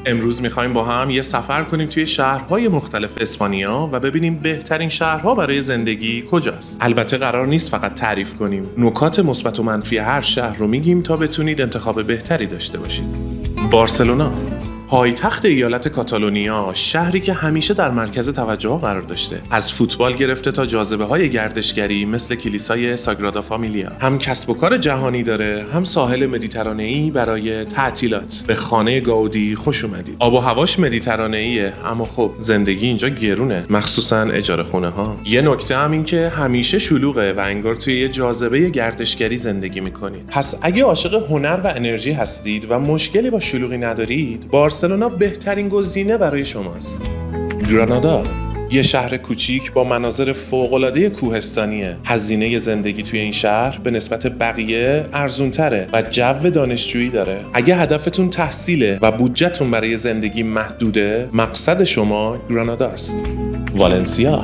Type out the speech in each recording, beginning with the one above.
امروز میخوایم با هم یه سفر کنیم توی شهرهای مختلف اسپانیا و ببینیم بهترین شهرها برای زندگی کجاست. البته قرار نیست فقط تعریف کنیم، نکات مثبت و منفی هر شهر رو میگیم تا بتونید انتخاب بهتری داشته باشید. بارسلونا، پایتخت ایالت کاتالونیا، شهری که همیشه در مرکز توجه قرار داشته. از فوتبال گرفته تا جاذبه‌های گردشگری مثل کلیسای ساگرادا فامیلیا. هم کسب و کار جهانی داره، هم ساحل مدیترانه‌ای برای تعطیلات. به خانه گاودی خوش اومدید. آب و هواش مدیترانه‌ایه، اما خب زندگی اینجا گرونه، مخصوصاً اجاره خونه ها. یه نکته هم این که همیشه شلوغه و انگار توی یه جاذبه گردشگری زندگی می‌کنید. پس اگه عاشق هنر و انرژی هستید و مشکلی با شلوغی ندارید، بارسلونا بهترین گزینه برای شماست. گرانادا، یه شهر کوچیک با مناظر فوق‌العاده کوهستانیه. هزینه زندگی توی این شهر به نسبت بقیه ارزون‌تره و جو دانشجویی داره. اگه هدفتون تحصیله و بودجه‌تون برای زندگی محدوده، مقصد شما گراناداست. والنسیا،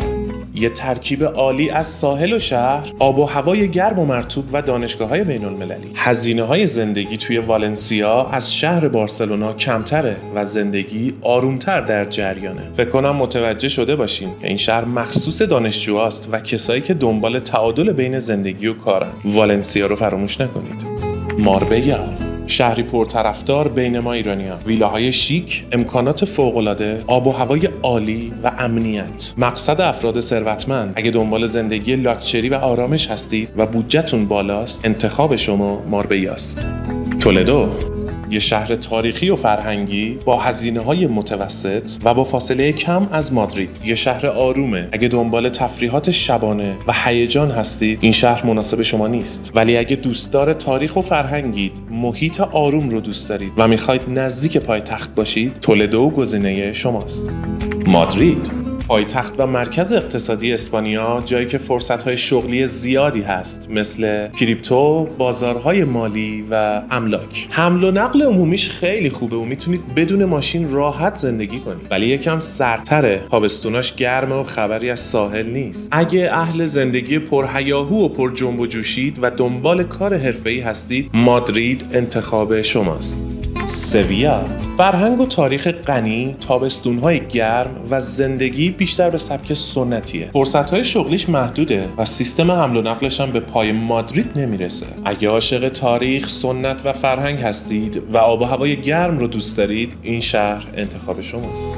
یه ترکیب عالی از ساحل و شهر، آب و هوای گرم و مرطوب و دانشگاه‌های بین‌المللی. هزینه‌های زندگی توی والنسیا از شهر بارسلونا کمتره و زندگی آرومتر در جریانه. فکر کنم متوجه شده باشین که این شهر مخصوص دانشجوهاست و کسایی که دنبال تعادل بین زندگی و کارن. والنسیا رو فراموش نکنید. ماربیا، شهری پرطرفدار بین ما ایرانی‌ها. ویلاهای شیک، امکانات فوق‌العاده، آب و هوای عالی و امنیت. مقصد افراد ثروتمند. اگه دنبال زندگی لاکچری و آرامش هستید و بودجه‌تون بالاست، انتخاب شما ماربیاست. تولدو، یه شهر تاریخی و فرهنگی با هزینه‌های متوسط و با فاصله کم از مادرید. یه شهر آرومه. اگه دنبال تفریحات شبانه و هیجان هستید، این شهر مناسب شما نیست. ولی اگه دوستدار تاریخ و فرهنگید، محیط آروم رو دوست دارید و میخواید نزدیک پایتخت باشید، تولدو گزینه شماست. مادرید، پایتخت و مرکز اقتصادی اسپانیا، جایی که فرصت‌های شغلی زیادی هست، مثل کریپتو، بازارهای مالی و املاک. حمل و نقل عمومیش خیلی خوبه و میتونید بدون ماشین راحت زندگی کنید، ولی یکم سردتره. تابستوناش گرمه و خبری از ساحل نیست. اگه اهل زندگی پرهیاهو و پر جنب و جوشید و دنبال کار حرفه‌ای هستید، مادرید انتخاب شماست. سویا، فرهنگ و تاریخ غنی، تابستون‌های گرم و زندگی بیشتر به سبک سنتیه. فرصت‌های شغلیش محدوده و سیستم حمل و نقلش هم به پای مادرید نمیرسه. اگه عاشق تاریخ، سنت و فرهنگ هستید و آب و هوای گرم رو دوست دارید، این شهر انتخاب شماست.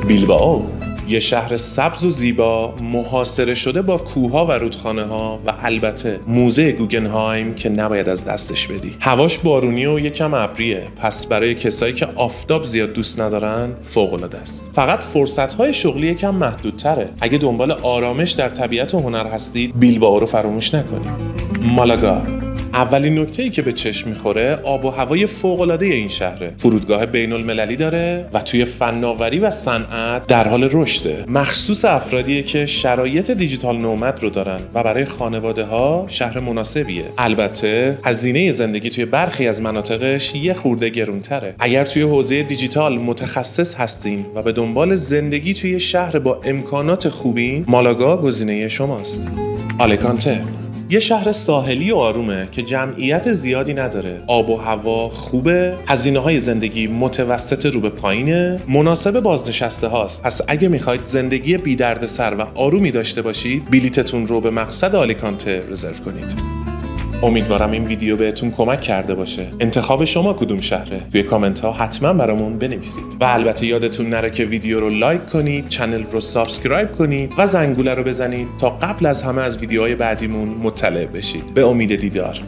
بیلبائو، یه شهر سبز و زیبا، محاصره شده با کوه‌ها و رودخانه‌ها و البته موزه گوگنهایم که نباید از دستش بدی. هواش بارونی و یکم ابریه، پس برای کسایی که آفتاب زیاد دوست ندارن فوق‌العاده است. فقط فرصت‌های شغلی یکم محدودتره. اگه دنبال آرامش در طبیعت و هنر هستید، بیلبائو رو فراموش نکنید. مالاگا، اولین نکته‌ای که به چشم می‌خوره آب و هوای فوق‌العاده این شهره. فرودگاه بین‌المللی داره و توی فناوری و صنعت در حال رشده. مخصوص افرادیه که شرایط دیجیتال نومد رو دارن و برای خانواده‌ها شهر مناسبیه. البته هزینه زندگی توی برخی از مناطقش یه خورده گرونتره. اگر توی حوزه دیجیتال متخصص هستین و به دنبال زندگی توی شهر با امکانات خوبین، مالاگا گزینه شماست. آلیکانته، یه شهر ساحلی و آرومه که جمعیت زیادی نداره. آب و هوا خوبه، هزینه‌های زندگی متوسط رو به پایینه، مناسب بازنشسته هاست. پس اگه میخواید زندگی بی دردسر و آرومی داشته باشید، بلیتتون رو به مقصد آلیکانته رزرو کنید. امیدوارم این ویدیو بهتون کمک کرده باشه. انتخاب شما کدوم شهره؟ توی کامنت ها حتما برامون بنویسید. و البته یادتون نره که ویدیو رو لایک کنید، چنل رو سابسکرایب کنید و زنگوله رو بزنید تا قبل از همه از ویدیوهای بعدیمون مطلع بشید. به امید دیدار.